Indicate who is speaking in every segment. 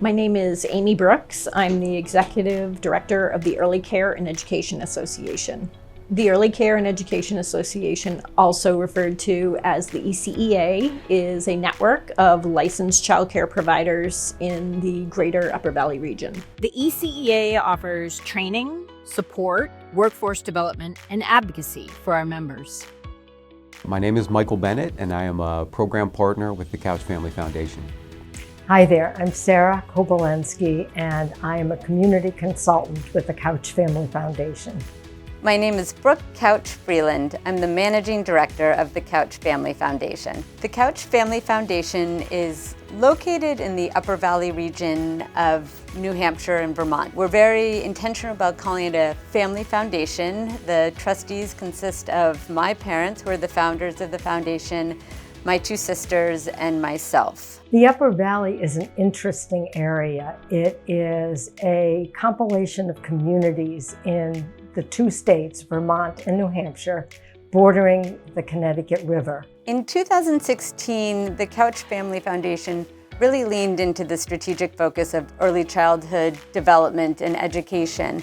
Speaker 1: My name is Amy Brooks. I'm the Executive Director of the Early Care and Education Association. The Early Care and Education Association, also referred to as the ECEA, is a network of licensed childcare providers in the greater Upper Valley region.
Speaker 2: The ECEA offers training, support, workforce development, and advocacy for our members.
Speaker 3: My name is Michael Bennett, and I am a program partner with the Couch Family Foundation.
Speaker 4: Hi there, I'm Sarah Kobolensky, and I am a community consultant with the Couch Family Foundation.
Speaker 5: My name is Brooke Couch Freeland. I'm the Managing Director of the Couch Family Foundation. The Couch Family Foundation is located in the Upper Valley region of New Hampshire and Vermont. We're very intentional about calling it a family foundation. The trustees consist of my parents, who are the founders of the foundation, my two sisters, and myself.
Speaker 4: The Upper Valley is an interesting area. It is a compilation of communities in the two states, Vermont and New Hampshire, bordering the Connecticut River.
Speaker 5: In 2016, the Couch Family Foundation really leaned into the strategic focus of early childhood development and education.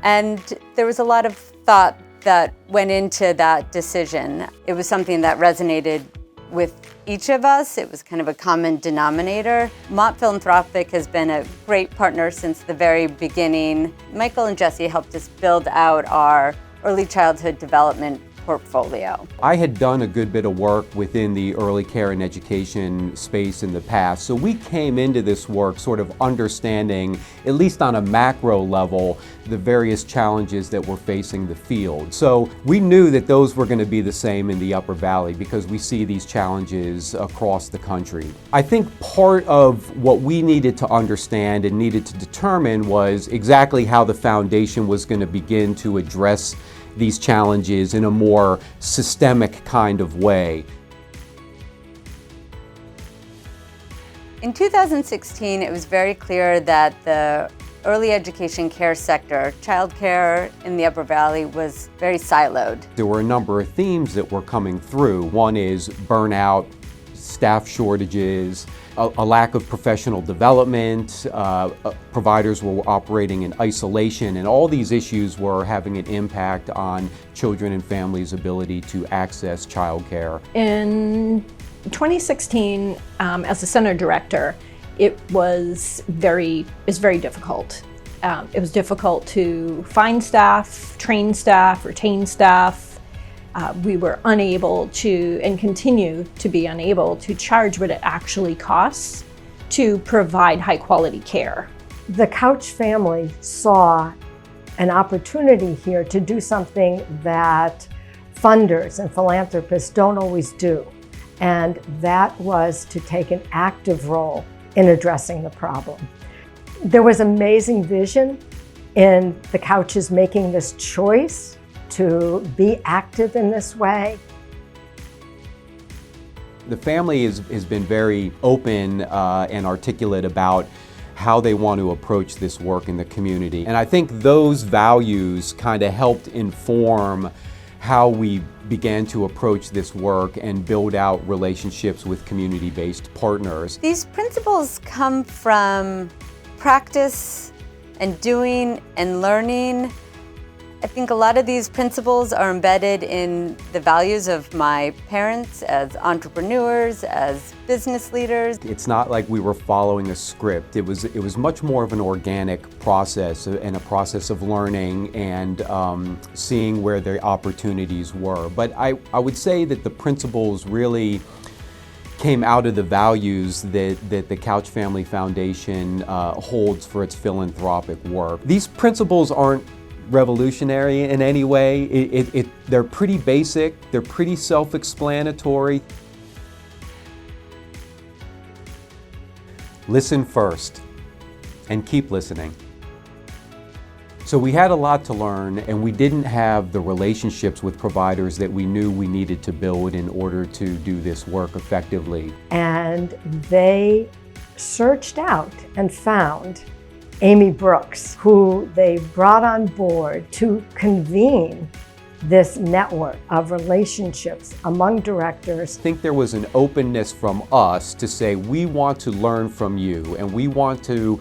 Speaker 5: And there was a lot of thought that went into that decision. It was something that resonated with each of us. It was kind of a common denominator. Vermont Philanthropic has been a great partner since the very beginning. Michael and Jesse helped us build out our early childhood development portfolio.
Speaker 3: I had done a good bit of work within the early care and education space in the past, so we came into this work sort of understanding, at least on a macro level, the various challenges that were facing the field. So we knew that those were going to be the same in the Upper Valley because we see these challenges across the country. I think part of what we needed to understand and needed to determine was exactly how the foundation was going to begin to address these challenges in a more systemic kind of way.
Speaker 5: In 2016, it was very clear that the early education care sector, childcare in the Upper Valley, was very siloed.
Speaker 3: There were a number of themes that were coming through. One is burnout, staff shortages, a lack of professional development, providers were operating in isolation, and all these issues were having an impact on children and families' ability to access childcare.
Speaker 1: In 2016, as a center director, it was very difficult. It was difficult to find staff, train staff, retain staff. We were unable to, and continue to be unable, to charge what it actually costs to provide high quality care.
Speaker 4: The Couch family saw an opportunity here to do something that funders and philanthropists don't always do, and that was to take an active role in addressing the problem. There was amazing vision in the Couches making this choice to be active in this way.
Speaker 3: The family has been very open and articulate about how they want to approach this work in the community. And I think those values kind of helped inform how we began to approach this work and build out relationships with community-based partners.
Speaker 5: These principles come from practice and doing and learning. I think a lot of these principles are embedded in the values of my parents as entrepreneurs, as business leaders.
Speaker 3: It's not like we were following a script. It was much more of an organic process and a process of learning and seeing where the opportunities were. But I would say that the principles really came out of the values that the Couch Family Foundation holds for its philanthropic work. These principles aren't revolutionary in any way. They're pretty basic, they're pretty self-explanatory. Listen first and keep listening. So we had a lot to learn, and we didn't have the relationships with providers that we knew we needed to build in order to do this work effectively.
Speaker 4: And they searched out and found Amy Brooks, who they brought on board to convene this network of relationships among directors.
Speaker 3: I think there was an openness from us to say we want to learn from you and we want to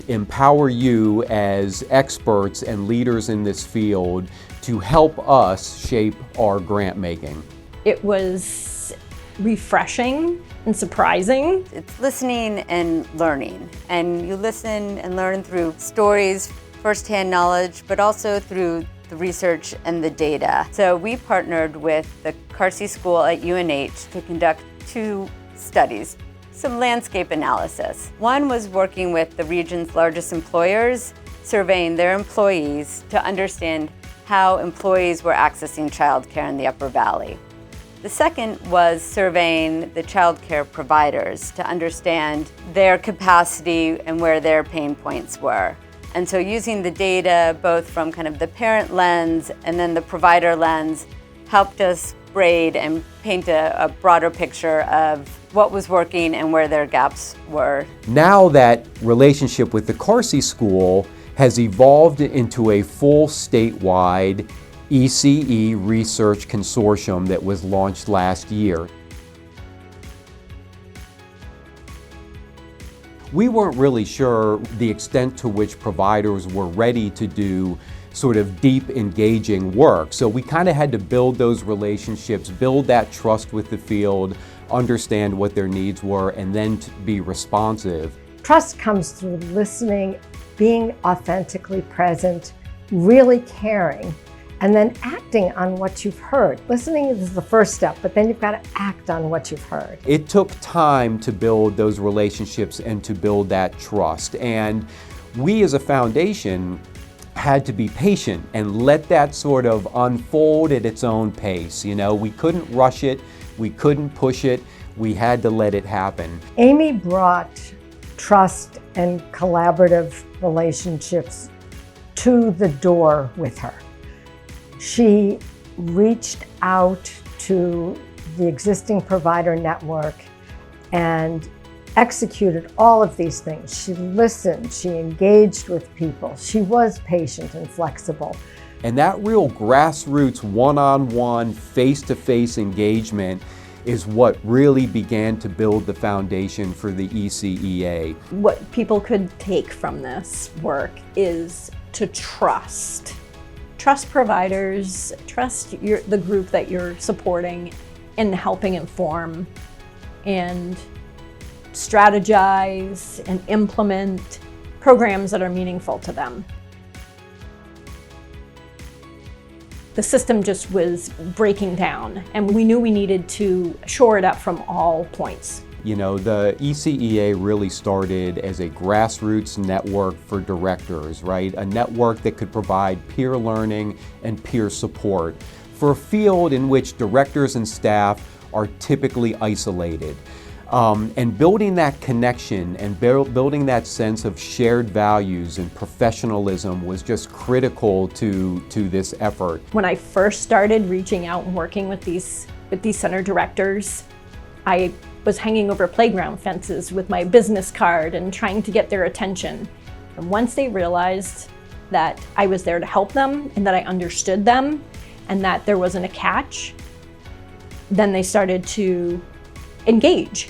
Speaker 3: empower you as experts and leaders in this field to help us shape our grant making.
Speaker 1: It was refreshing and surprising.
Speaker 5: It's listening and learning, and you listen and learn through stories, firsthand knowledge, but also through the research and the data. So we partnered with the Carsey School at UNH to conduct 2 studies, some landscape analysis. One was working with the region's largest employers, surveying their employees to understand how employees were accessing childcare in the Upper Valley. The second was surveying the childcare providers to understand their capacity and where their pain points were. And so using the data both from kind of the parent lens and then the provider lens helped us braid and paint a broader picture of what was working and where their gaps were.
Speaker 3: Now that relationship with the Carsey School has evolved into a full statewide ECE research consortium that was launched last year. We weren't really sure the extent to which providers were ready to do sort of deep, engaging work. So we kind of had to build those relationships, build that trust with the field, understand what their needs were, and then to be responsive.
Speaker 4: Trust comes through listening, being authentically present, really caring, and then acting on what you've heard. Listening is the first step, but then you've got to act on what you've heard.
Speaker 3: It took time to build those relationships and to build that trust. And we as a foundation had to be patient and let that sort of unfold at its own pace. You know, we couldn't rush it, we couldn't push it, we had to let it happen.
Speaker 4: Amy brought trust and collaborative relationships to the door with her. She reached out to the existing provider network and executed all of these things. She listened, she engaged with people, she was patient and flexible.
Speaker 3: And that real grassroots, one-on-one, face-to-face engagement is what really began to build the foundation for the ECEA.
Speaker 1: What people could take from this work is to trust. Trust providers, trust the group that you're supporting in helping inform and strategize and implement programs that are meaningful to them. The system just was breaking down, and we knew we needed to shore it up from all points.
Speaker 3: You know, the ECEA really started as a grassroots network for directors, right? A network that could provide peer learning and peer support for a field in which directors and staff are typically isolated. And building that connection and building that sense of shared values and professionalism was just critical to this effort.
Speaker 1: When I first started reaching out and working with these center directors, I was hanging over playground fences with my business card and trying to get their attention. And once they realized that I was there to help them and that I understood them and that there wasn't a catch, then they started to engage.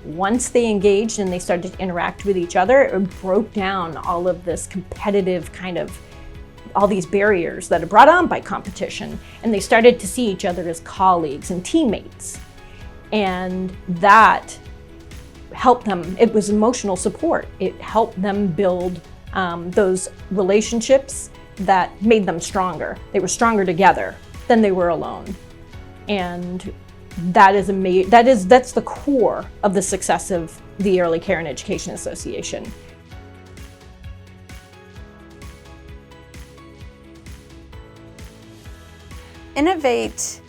Speaker 1: Once they engaged and they started to interact with each other, it broke down all of this competitive kind of, all these barriers that are brought on by competition. And they started to see each other as colleagues and teammates. And that helped them. It was emotional support. It helped them build those relationships that made them stronger. They were stronger together than they were alone. And that's the core of the success of the Early Care and Education Association.
Speaker 5: Innovate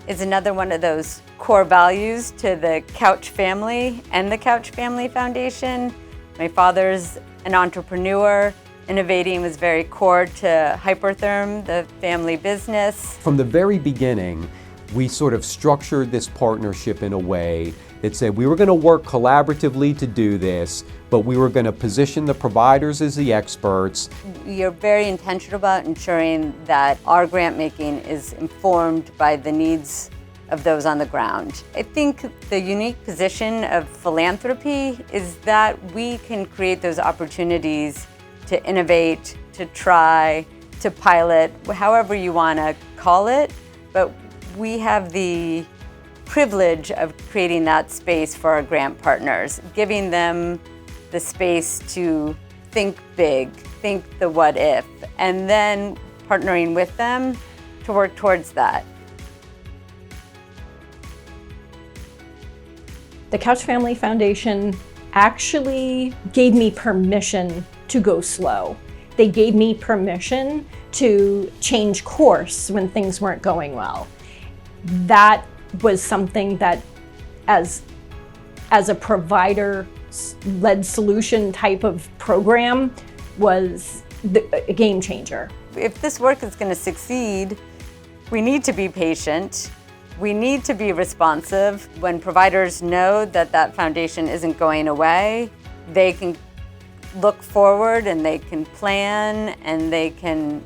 Speaker 5: is another one of those core values to the Couch family and the Couch Family Foundation. My father's an entrepreneur. Innovating was very core to Hypertherm, the family business.
Speaker 3: From the very beginning, we sort of structured this partnership in a way that said we were going to work collaboratively to do this, but we were going to position the providers as the experts.
Speaker 5: We are very intentional about ensuring that our grant making is informed by the needs of those on the ground. I think the unique position of philanthropy is that we can create those opportunities to innovate, to try, to pilot, however you want to call it, but we have the privilege of creating that space for our grant partners, giving them the space to think big, think the what if, and then partnering with them to work towards that.
Speaker 1: The Couch Family Foundation actually gave me permission to go slow. They gave me permission to change course when things weren't going well. That was something that, as a provider-led solution type of program, was a game changer.
Speaker 5: If this work is going to succeed, we need to be patient. We need to be responsive. When providers know that that foundation isn't going away, they can look forward and they can plan and they can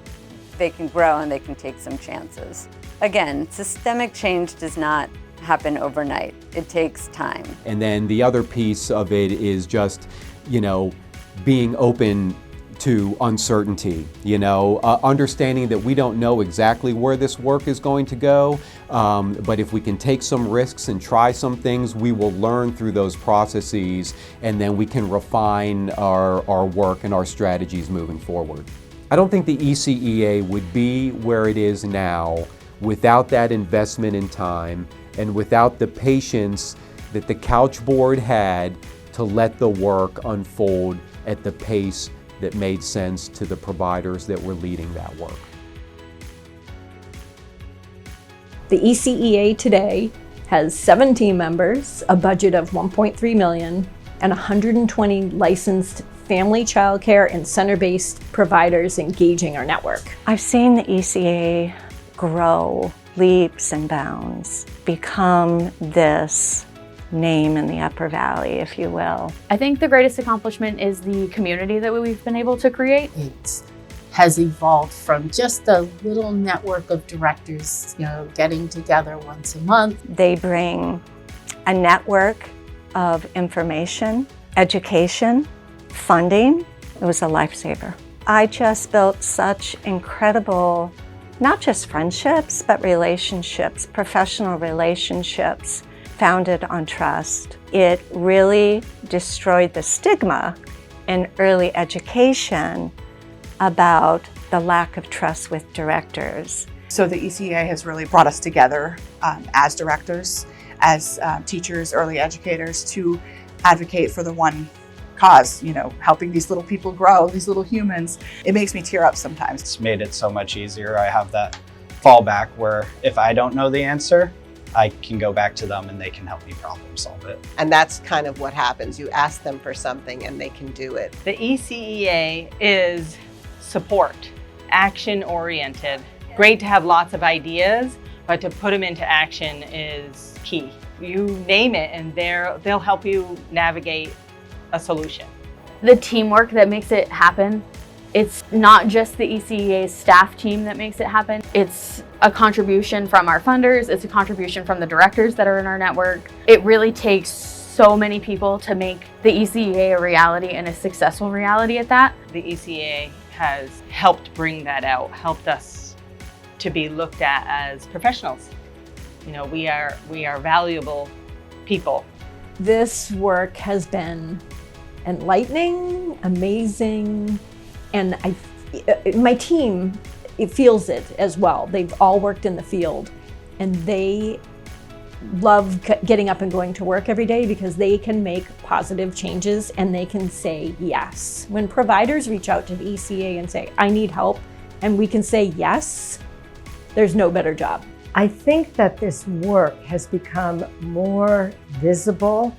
Speaker 5: grow and they can take some chances. Again, systemic change does not happen overnight. It takes time.
Speaker 3: And then the other piece of it is just, being open to uncertainty, understanding that we don't know exactly where this work is going to go, but if we can take some risks and try some things, we will learn through those processes, and then we can refine our work and our strategies moving forward. I don't think the ECEA would be where it is now without that investment in time and without the patience that the Couch Board had to let the work unfold at the pace that made sense to the providers that were leading that work.
Speaker 1: The ECEA today has 17 members, a budget of $1.3 million, and 120 licensed family childcare and center-based providers engaging our network.
Speaker 6: I've seen the ECEA grow leaps and bounds, become this name in the Upper Valley, if you will.
Speaker 7: I think the greatest accomplishment is the community that we've been able to create.
Speaker 8: It has evolved from just a little network of directors, getting together once a month.
Speaker 6: They bring a network of information, education, funding. It was a lifesaver. I just built such incredible, not just friendships, but relationships, professional relationships founded on trust. It really destroyed the stigma in early education about the lack of trust with directors.
Speaker 9: So the ECEA has really brought us together as directors, as teachers, early educators, to advocate for the one cause, helping these little people grow, these little humans. It makes me tear up sometimes.
Speaker 10: It's made it so much easier. I have that fallback where if I don't know the answer, I can go back to them and they can help me problem solve it.
Speaker 11: And that's kind of what happens. You ask them for something and they can do it.
Speaker 12: The ECEA is support, action-oriented. Great to have lots of ideas, but to put them into action is key. You name it and they'll help you navigate a solution.
Speaker 7: The teamwork that makes it happen. It's not just the ECEA's staff team that makes it happen. It's a contribution from our funders. It's a contribution from the directors that are in our network. It really takes so many people to make the ECEA a reality and a successful reality at that.
Speaker 12: The ECEA has helped bring that out, helped us to be looked at as professionals. We are valuable people.
Speaker 1: This work has been enlightening, amazing, and my team, it feels it as well. They've all worked in the field and they love getting up and going to work every day because they can make positive changes and they can say yes. When providers reach out to the ECEA and say, I need help, and we can say yes, there's no better job.
Speaker 4: I think that this work has become more visible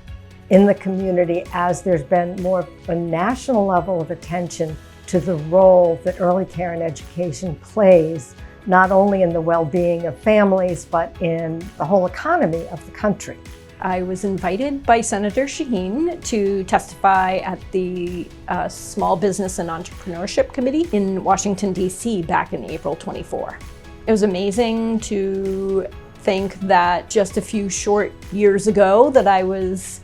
Speaker 4: in the community as there's been more of a national level of attention to the role that early care and education plays, not only in the well-being of families, but in the whole economy of the country.
Speaker 1: I was invited by Senator Shaheen to testify at the Small Business and Entrepreneurship Committee in Washington, D.C. back in April 24. It was amazing to think that just a few short years ago that I was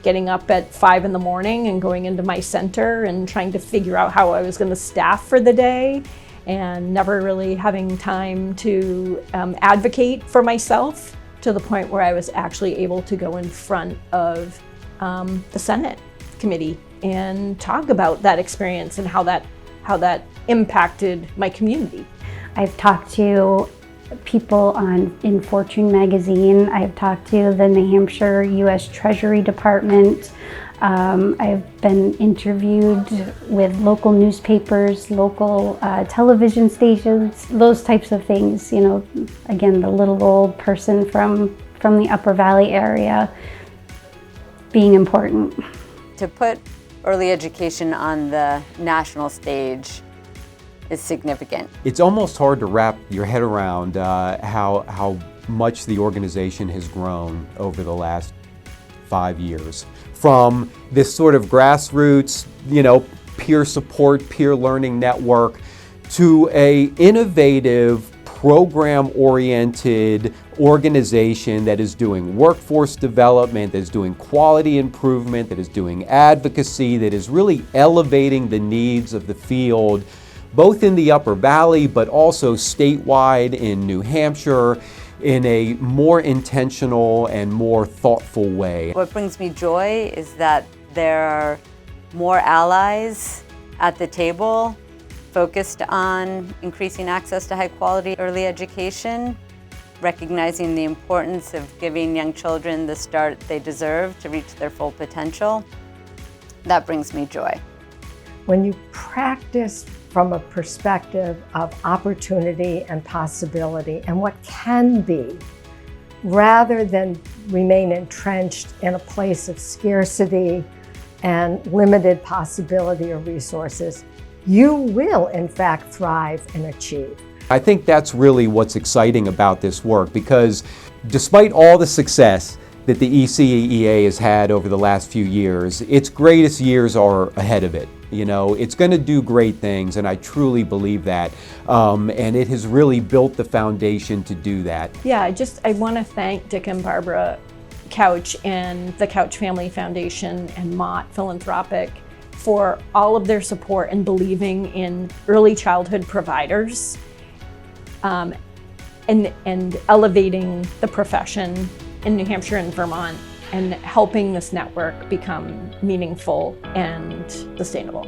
Speaker 1: getting up at 5 in the morning and going into my center and trying to figure out how I was going to staff for the day, and never really having time to advocate for myself, to the point where I was actually able to go in front of the Senate committee and talk about that experience and how that impacted my community.
Speaker 13: I've talked to people in Fortune magazine. I've talked to the New Hampshire U.S. Treasury Department. I've been interviewed with local newspapers, local television stations, those types of things. You know, again, the little old person from the Upper Valley area being important.
Speaker 5: To put early education on the national stage is significant.
Speaker 3: It's almost hard to wrap your head around how much the organization has grown over the last 5 years. From this sort of grassroots, peer support, peer learning network, to a innovative, program-oriented organization that is doing workforce development, that is doing quality improvement, that is doing advocacy, that is really elevating the needs of the field, both in the Upper Valley, but also statewide in New Hampshire, in a more intentional and more thoughtful way.
Speaker 5: What brings me joy is that there are more allies at the table focused on increasing access to high quality early education, recognizing the importance of giving young children the start they deserve to reach their full potential. That brings me joy.
Speaker 4: When you practice from a perspective of opportunity and possibility and what can be, rather than remain entrenched in a place of scarcity and limited possibility or resources, you will in fact thrive and achieve.
Speaker 3: I think that's really what's exciting about this work, because despite all the success that the ECEA has had over the last few years, its greatest years are ahead of it. It's going to do great things, and I truly believe that. And it has really built the foundation to do that.
Speaker 1: Yeah, I want to thank Dick and Barbara Couch and the Couch Family Foundation and Mott Philanthropic for all of their support and believing in early childhood providers, and elevating the profession in New Hampshire and Vermont, and helping this network become meaningful and sustainable.